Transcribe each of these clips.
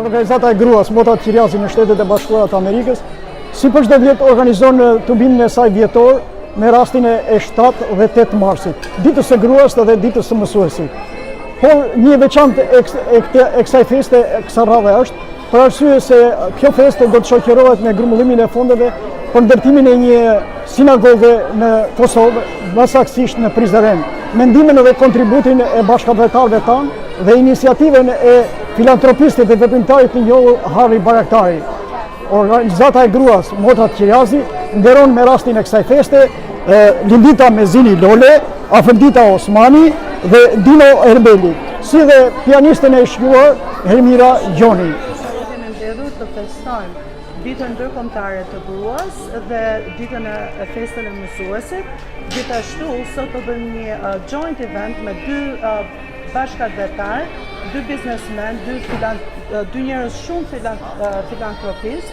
Organizata e gruas Motrat Qiriazi në Shtetet e Bashkuara të Amerikës, si për çdo vit organizon tumbimin e saj vjetor me rastin e 7 dhe 8 marsit, ditës së gruas dhe ditës së mësuesit. Por një veçantë e kësaj feste kësaj radhe është për arsye se kjo festë do të shoqërohet me grumbullimin e fondeve për ndërtimin e një sinagoge në Kosovë, më saktësisht në Prizren, me ndihmën dhe kontributin e bashkëpunëtorëve tanë dhe iniciativën e filantropistit dhe veprimtarit të njohur Bajraktari. Organizata e gruas Motrat Qiriazi nderon me rastin e kësaj feste Lindita Mezini Lole, Afendita Osmani dhe Dino Erbeli, si dhe pianistën e shquar Hermira Gjoni. Kemi mbledhur të festojmë ditën ndërkombëtare të gruas dhe ditën e festën e mësuesit. Gjithashtu sot do bëjmë një joint event me dy bashkëdhetar, dy biznesmen, dy njerëz shumë filantropistë,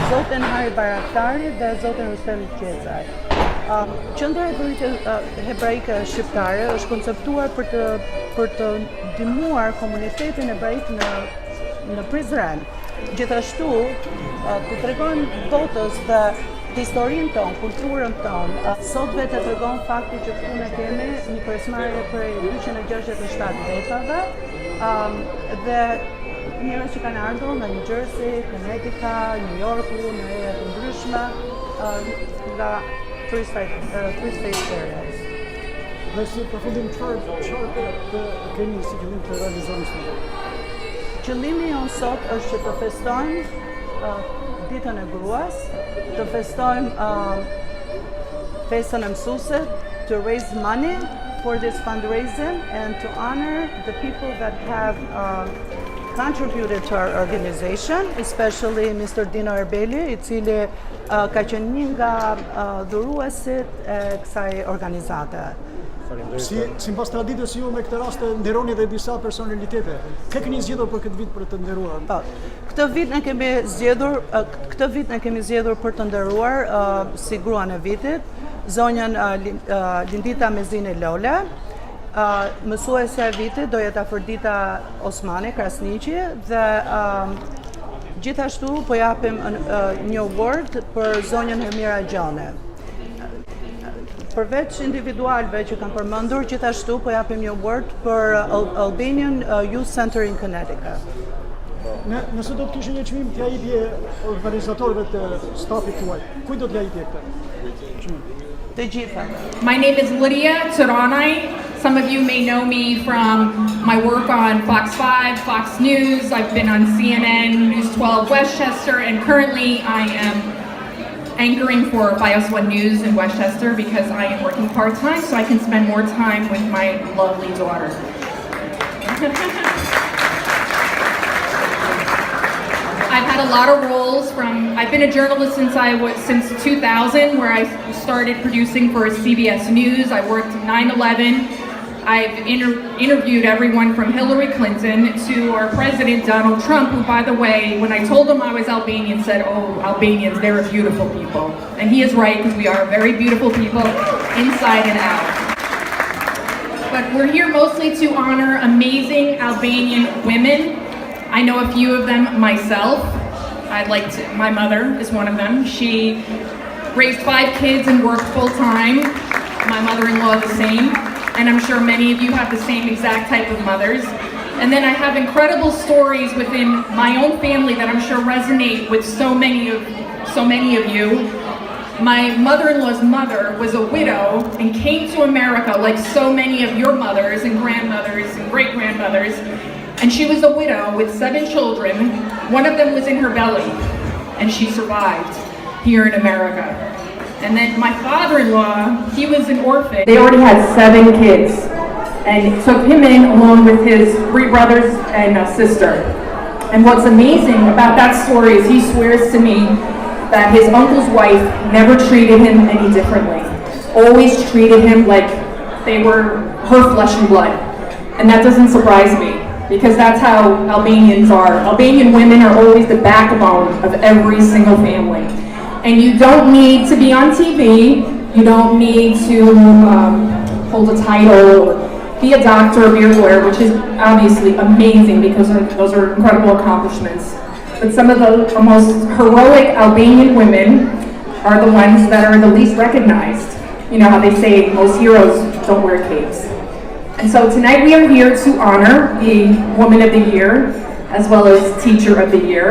zotin Bajraktari dhe zotin Qiriazi. Qendra e Burimit Hebraike Shqiptare është konceptuar për të ndihmuar komunitetin hebraik në Prizren. Gjithashtu, të tregojmë botës dhe historinë tonë, kulturën tonë. Sot vetë tregon fakti që këtu ne kemi një pjesëmarrje prej 267 vetave dhe njerëz që kanë ardhur nga New Jersey, Connecticut, New Yorku, në ere të ndryshme, nga three state areas. Dhe si përfundim çfarë keni si qëllim të realizoni sot? Qëllimi jonë sot është që të festojmë ditën e gruas, të festojmë festën e mësuesit, to raise money for this fundraising and to honor the people that have contributed to our organization, especially Mr. Dino Erbeli, I cili ka qenë një nga dhuruesit e kësaj organizate. Sipas traditës ju me këtë rast nderoni dhe disa personalitete. Kë keni zgjedhur për këtë vit për të nderuar? Këtë vit ne kemi zgjedhur për të nderuar si gruan e vitit, zonjën Lindita Mezini Lole, mësuesja e vitit do jetë Aferdita Osmani Krasniqi dhe gjithashtu po japim një award për zonjën Hermira Gjoni. Përveç individualve që kanë përmendur, gjithashtu po japim një award për Albanian Youth Center in Connecticut. Nëse do të kishte një çmim t'ia jepje organizatorëve të stafit tuaj, kujt do t'ia jepje këtë? Të gjitha. My name is Lydia Turanai. Some of you may know me from my work on Fox 5, Fox News. I've been on CNN, News 12 Westchester, and currently I am anchoring for Bios 1 News in Westchester because I am working part-time so I can spend more time with my lovely daughter. I've had a lot of roles I've been a journalist since 2000 where I started producing for CBS News. I worked 9/11. I've interviewed everyone from Hillary Clinton to our president, Donald Trump, who, by the way, when I told him I was Albanian, said, "Oh, Albanians, they're beautiful people." And he is right, because we are very beautiful people inside and out. But we're here mostly to honor amazing Albanian women. I know a few of them myself. My mother is one of them. She raised 5 kids and worked full-time. My mother-in-law the same. And I'm sure many of you have the same exact type of mothers. And then I have incredible stories within my own family that I'm sure resonate with so many of you. My mother-in-law's mother was a widow and came to America like so many of your mothers and grandmothers and great-grandmothers. And she was a widow with 7 children. One of them was in her belly, and she survived here in America. And then my father-in-law, he was an orphan. They already had 7 kids, and took him in along with his 3 brothers and a sister. And what's amazing about that story is he swears to me that his uncle's wife never treated him any differently. Always treated him like they were her flesh and blood. And that doesn't surprise me, because that's how Albanians are. Albanian women are always the backbone of every single family. And you don't need to be on TV, you don't need to hold a title, or be a doctor or be a lawyer, which is obviously amazing because those are incredible accomplishments. but some of the most heroic Albanian women are the ones that are the least recognized. You know how they say most heroes don't wear capes. And so tonight we are here to honor the Woman of the Year as well as Teacher of the Year.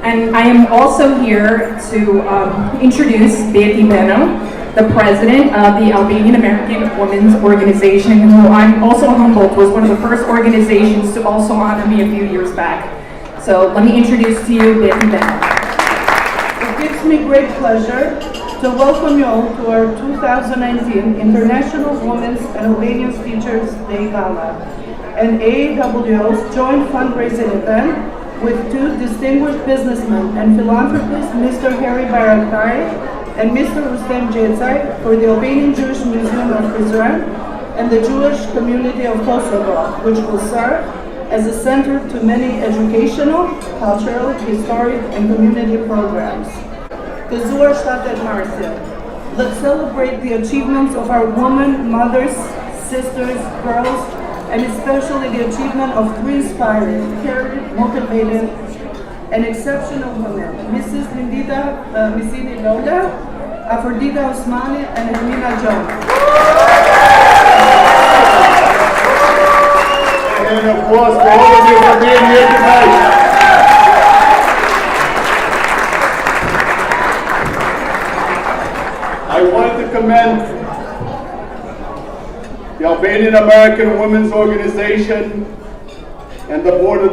And I am also here to introduce Beti Beno, the president of the Albanian American Women's Organization, who I'm also humbled was one of the first organizations to also honor me a few years back. So let me introduce to you Beti Beno. It gives me great pleasure to welcome you all to our 2019 International Women's and Albanian Teachers Day Gala, an AAWO's joint fundraising event with two distinguished businessmen and philanthropists, Mr. Harry Bajraktari and Mr. Rustem Gjecaj, for the Albanian Jewish Museum of Prizren and the Jewish community of Kosovo, which will serve as a center to many educational, cultural, historic, and community programs. Të zuar shtatet MARSI, let's celebrate the achievements of our women, mothers, sisters, girls, and especially the achievement of three inspiring, caring, motivated, and exceptional women, Mrs. Lindita Misini Lola, Afrodita Osmani, and Hermina John. And of course, for all of you for being here tonight. I wanted to commend the Albanian American Women's Organization and the Board of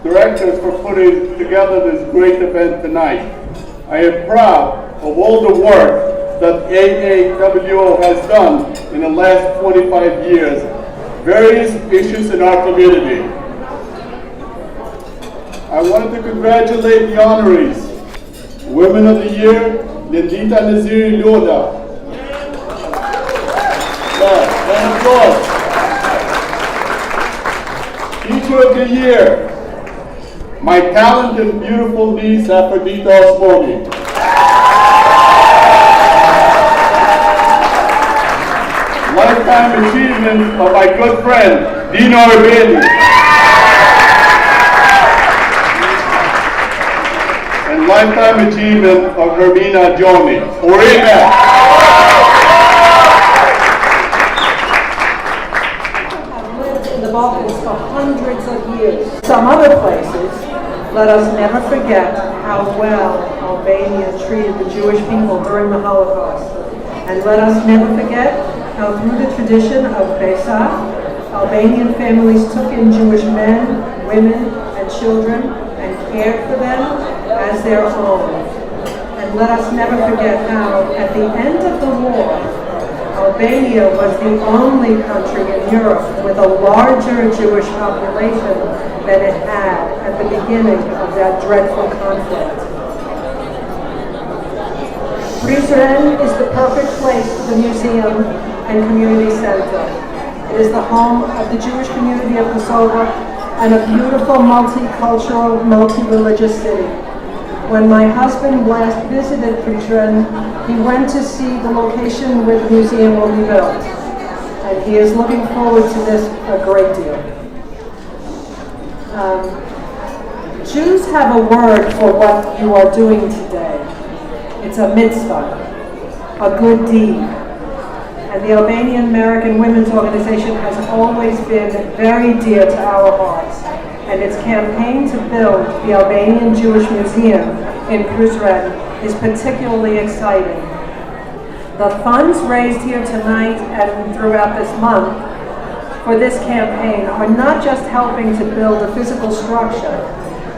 Directors for putting together this great event tonight. I am proud of all the work that AAWO has done in the last 25 years, various issues in our community. I wanted to congratulate the honorees, Women of the Year, Lindita Naziri Loda. And of course, Teacher of the Year, my talented and beautiful niece, Afrodita Osmani. Lifetime achievement of my good friend, Dino Urbani. And lifetime achievement of Hermina Joni. Orina. Balkans for hundreds of years. Some other places, let us never forget how well Albania treated the Jewish people during the Holocaust. And let us never forget how through the tradition of Pesach, Albanian families took in Jewish men, women, and children and cared for them as their own. And let us never forget how, at the end of the war, Albania was the only country in Europe with a larger Jewish population than it had at the beginning of that dreadful conflict. Prizren is the perfect place for the museum and community center. It is the home of the Jewish community of Kosovo and a beautiful multicultural, multi-religious city. When my husband last visited Prizren, he went to see the location where the museum will be built. And he is looking forward to this a great deal. Jews have a word for what you are doing today. It's a mitzvah, a good deed. And the Albanian American Women's Organization has always been very dear to our hearts. And its campaign to build the Albanian Jewish Museum in Prizren is particularly exciting. The funds raised here tonight and throughout this month for this campaign are not just helping to build a physical structure,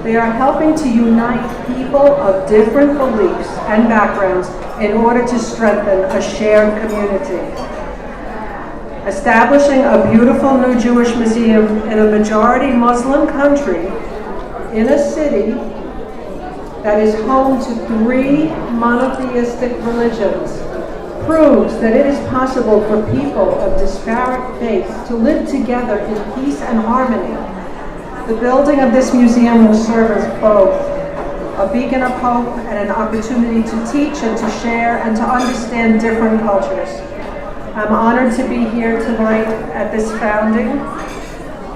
they are helping to unite people of different beliefs and backgrounds in order to strengthen a shared community. Establishing a beautiful new Jewish museum in a majority Muslim country in a city that is home to 3 monotheistic religions proves that it is possible for people of disparate faiths to live together in peace and harmony. The building of this museum will serve as both a beacon of hope and an opportunity to teach and to share and to understand different cultures. I'm honored to be here tonight at this founding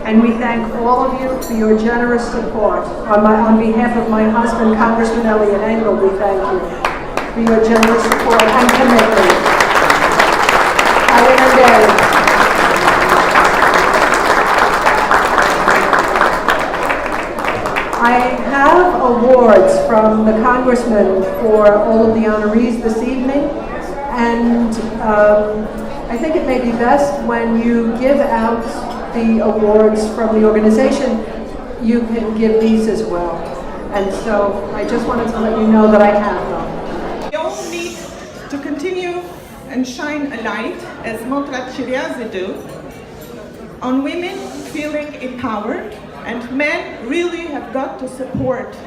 And we thank all of you for your generous support. On behalf of my husband, Congressman Elliot Engel, we thank you for your generous support and commitment. I have awards from the congressman for all of the honorees this evening, and I think it may be best when you give out the awards from the organization, you can give these as well. And so I just wanted to let you know that I have them. We all need to continue and shine a light, as Motrat Qiriazi do, on women feeling empowered, and men really have got to support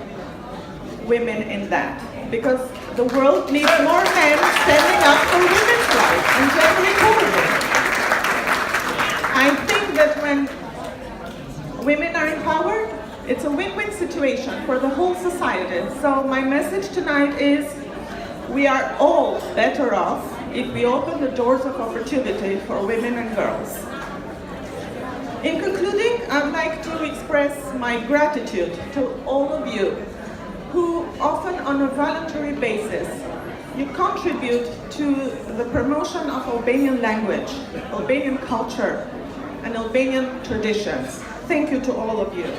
women in that, because the world needs more men standing up for women's rights and gender equality. I think that when women are empowered, it's a win-win situation for the whole society. So my message tonight is we are all better off if we open the doors of opportunity for women and girls. In concluding, I'd like to express my gratitude to all of you who often on a voluntary basis, you contribute to the promotion of Albanian language, Albanian culture, and Albanian traditions. Thank you to all of you.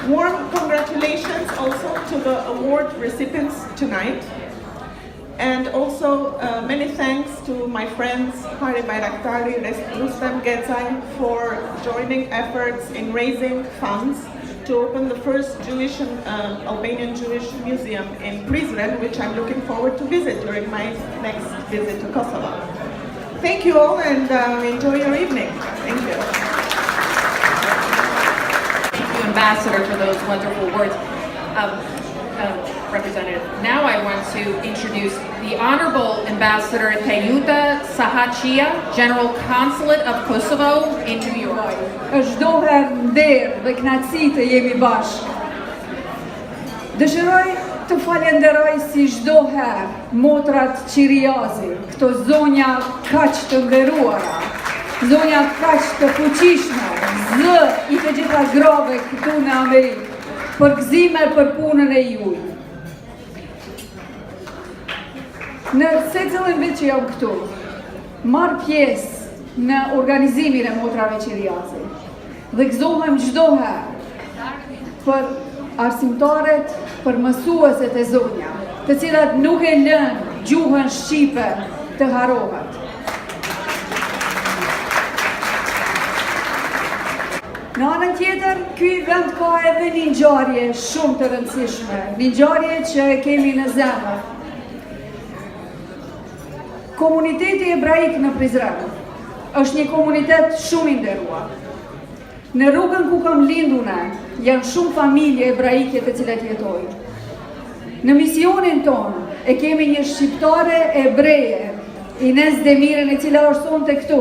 Warm congratulations also to the award recipients tonight. And also many thanks to my friends Bajraktari and for joining efforts in raising funds to open the first Albanian Jewish museum in Prizren, which I'm looking forward to visit during my next visit to Kosovo. Thank you all, and enjoy your evening. Thank you. Thank you, Ambassador, for those wonderful words. Representative. Now I want to introduce the Honorable Ambassador Tejuta Sahachia, General Consulate of Kosovo in New York. Është çdo herë nder dhe kënaqësi të jemi bashkë. Dëshiroj të falenderoj si çdo herë Motrat Qiriazi, këto zonja kaq të nderuara, zonja kaq të fuqishme, zë i të gjitha grave këtu në Amerikë, për gëzime për punën e juaj. Në secilin vit që jam këtu, marr pjesë në organizimin e Motrave Qiriazi dhe gëzohem çdo herë për arsimtaret, për mësueset e zonja, të cilat nuk e lënë gjuhën shqipe të harrohet. Në anën tjetër, ky vend ka edhe një ngjarje shumë të rëndësishme, një ngjarje që e kemi në zemër. Komuniteti ebraik në Prizren është një komunitet shumë i nderuar. Në rrugën ku kam lindur ne, janë shumë familje ebraike të cilat jetojnë. Në misionin tonë e kemi një shqiptare ebreje, Ines Demiren, e cila është sonte këtu.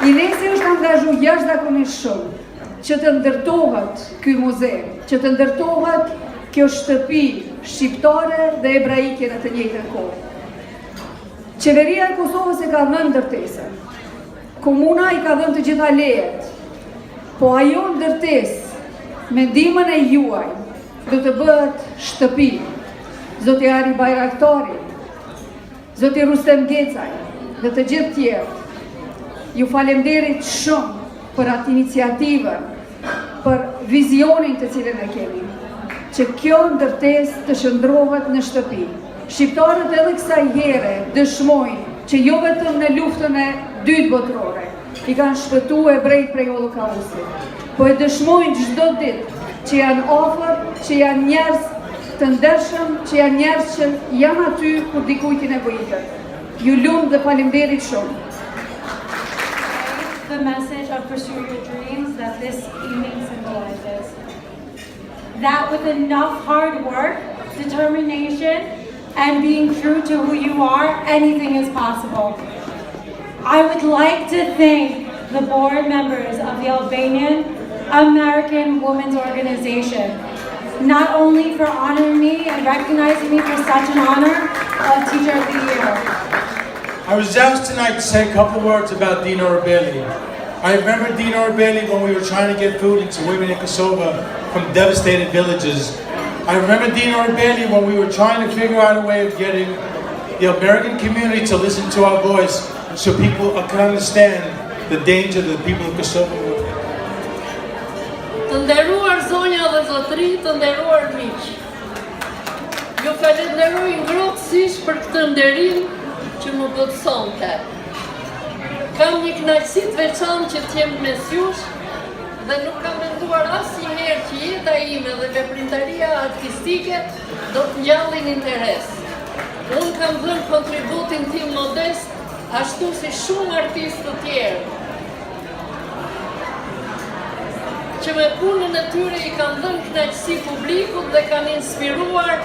Inesi është angazhu jashtëzakonisht shumë që të ndërtohet ky muze, që të ndërtohet kjo shtëpi shqiptare dhe ebraike në të njëjtën kohë. Qeveria e Kosovës e ka dhënë ndërtesën. Komuna i ka dhënë të gjitha lejet. Po ajo ndërtesë me ndihmën e juaj do të bëhet shtëpi. Zoti Ari Bajraktari, Zoti Rustem Gecaj dhe të gjithë tjerë. Ju falemnderit shumë për atë iniciativën, për vizionin të cilën e kemi, që kjo ndërtesë të shndrohet në shtëpi. Shqiptarët edhe kësaj here dëshmojnë që jo vetëm në luftën e dytë botërore i kanë shpëtuar ebrejt prej Holokaustit, po e dëshmojnë çdo ditë që janë afër, që janë njerëz të ndershëm, që janë njerëz që janë aty kur dikujt i nevojitet. Ju lum dhe faleminderit shumë. The message of pursue your dreams that this evening symbolizes. That with enough hard work, determination, and being true to who you are, anything is possible. I would like to thank the board members of the Albanian American Women's Organization, not only for honoring me and recognizing me for such an honor of Teacher of the Year. I was asked tonight to say a couple words about Dina Orbeli. I remember Dina Orbeli when we were trying to get food into women in Kosovo from devastated villages. I remember Dina Orbeli when we were trying to figure out a way of getting the American community to listen to our voice so people can understand the danger that the people of Kosovo were in. Të nderuar zonja dhe zotëri, të nderuar miq. Ju falenderoj ngrohtësisht për këtë nderim që më plotësonte. Kam një kënaqësi të veçantë që të jem mes jush dhe nuk kam menduar asnjëherë që jeta ime dhe veprimtaria artistike do të ngjallin interes. Unë kam dhënë kontributin tim modest, ashtu si shumë artistë të tjerë, që me punën e tyre I kanë dhënë kënaqësi publikut dhe kanë inspiruar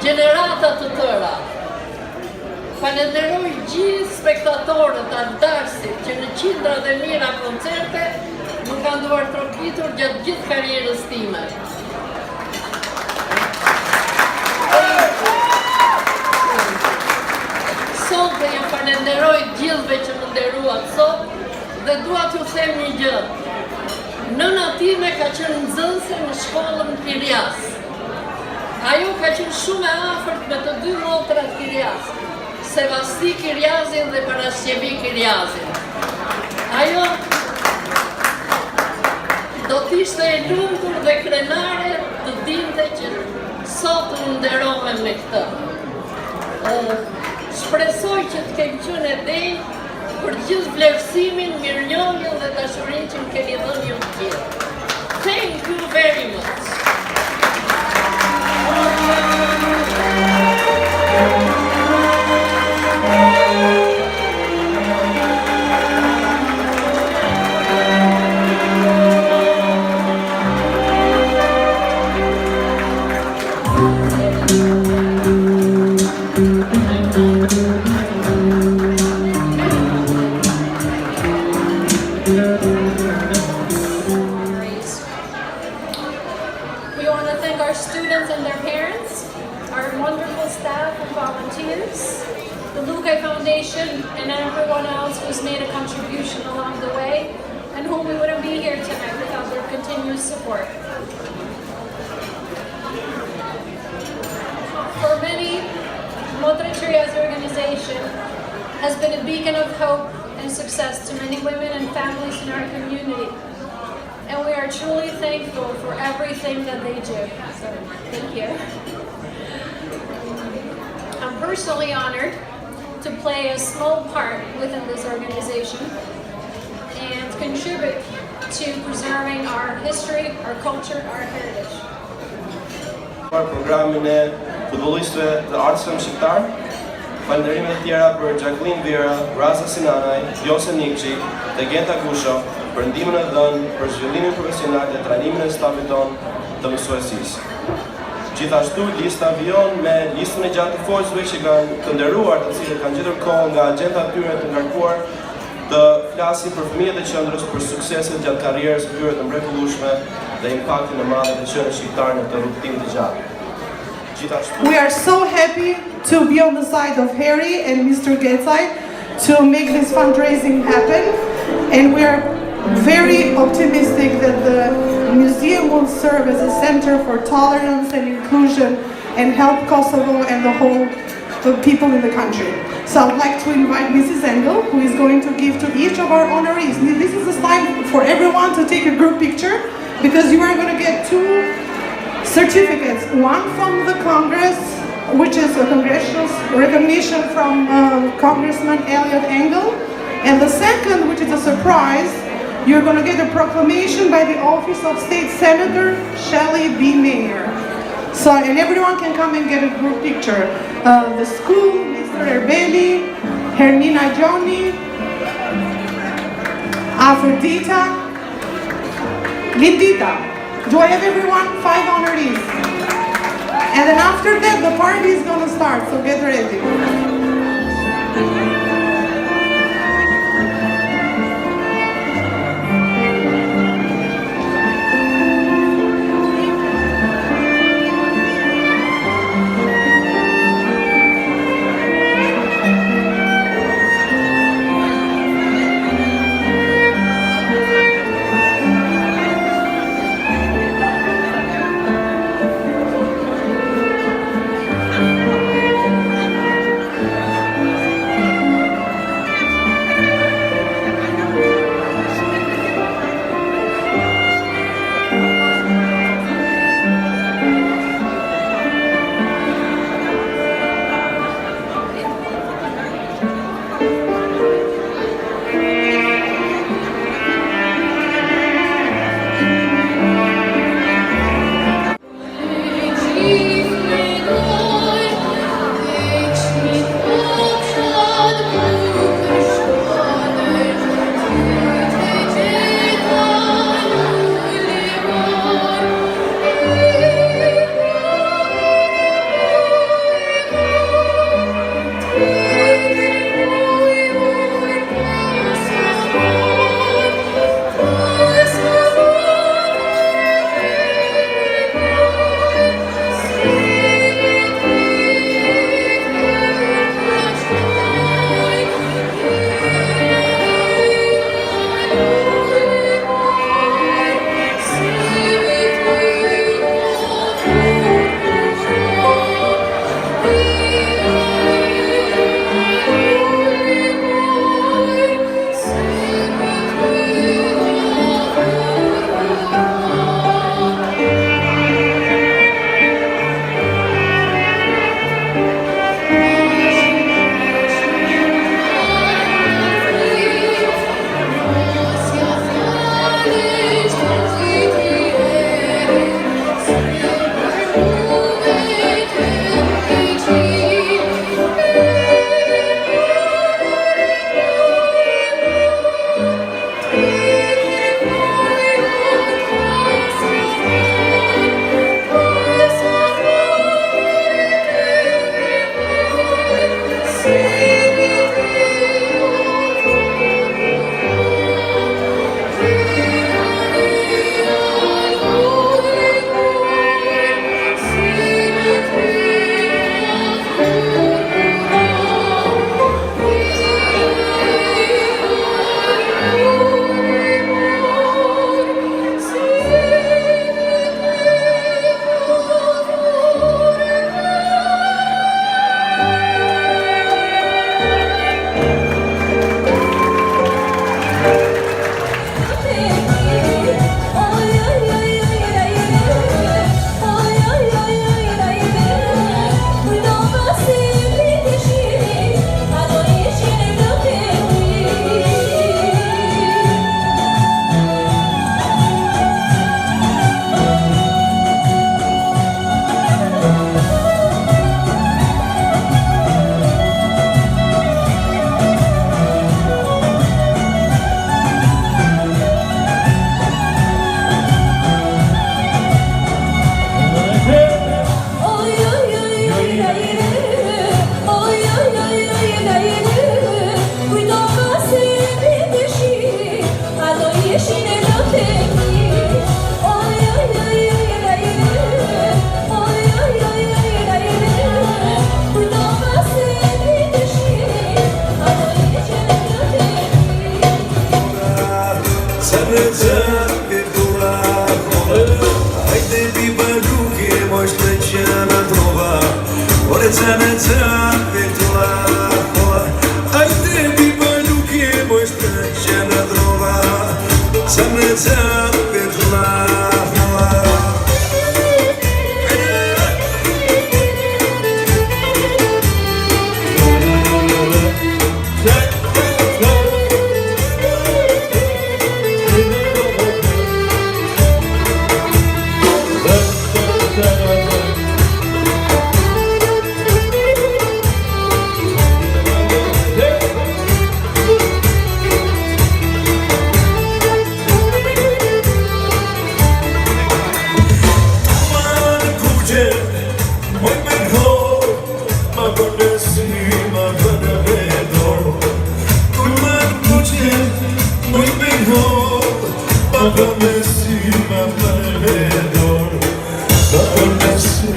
gjenerata të tëra. Falenderoj gjithë spektatorët artdarësit që në qindra dhe mira koncerte më kanë duar trokitur gjatë gjithë karrierës time. Sot dhe ju falenderoj gjithëve që më nderuat sot dhe dua t'ju them një gjë. Nëna time ka qenë nxënëse në shkollën Qiriazi. Ajo ka qenë shumë e afërt me të dy motrat Qiriazi, Sevasti Qiriazin dhe Parasqevi Qiriazin. Ajo do t'ishte e lumtur dhe krenare të dinte që sot unë nderohem me këtë. Shpresoj që të kem qenë e denjë për gjithë vlerësimin, mirënjohjen dhe dashurinë që më keni dhënë ju të gjithë. Thank you very much. We want to thank our students and their parents, our wonderful staff and volunteers, the Lukai Foundation, and everyone else who's made a contribution along the way, and whom we wouldn't be here tonight without their continuous support. For many, Motrat Qiriazi organization has been a beacon of hope and success to many women and families in our community. And we are truly thankful for everything that they do. So, thank you. I'm personally honored to play a small part within this organization and contribute to preserving our history, our culture, our heritage. Programin e futbollistëve të artësëm shqiptar, falënderimet e tjera për Jacqueline Vera, Raza Sinanaj, Jose Nikçi, Tegenta Gusho, për ndihmën e dhënë për zhvillimin profesional dhe trajnimin e stafit tonë të mësuesisë. Gjithashtu lista vijon me listën e gjatë të folësve që kanë të nderuar, të cilët kanë gjetur kohë nga agjenda e tyre të ngarkuar të flasin për fëmijët e qendrës, për sukseset gjatë karrierës së tyre të mrekullueshme dhe impaktin e madh të qenies shqiptar në këtë rrugtim të gjatë. We are so happy to be on the side of Harry and Mr. Getzai to make this fundraising happen, and we are very optimistic that the museum will serve as a center for tolerance and inclusion and help Kosovo and the whole people in the country. So I'd like to invite Mrs. Engel, who is going to give to each of our honorees. This is a time for everyone to take a group picture, because you are going to get two certificates. One from the Congress, which is a congressional recognition from Congressman Elliot Engel, and the second, which is a surprise, you're going to get a proclamation by the Office of State Senator Shelley B. Mayer. So, and everyone can come and get a group picture. The school, Mr. Erbeli, Hermina Joni, Aphrodita, Lindita. Do I have everyone? 5 honorees. And then after that, the party is going to start, so get ready.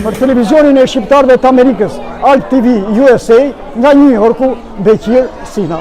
Për televizionin e shqiptarëve të Amerikës, Alt TV USA, nga New Yorku, Bekir Sina.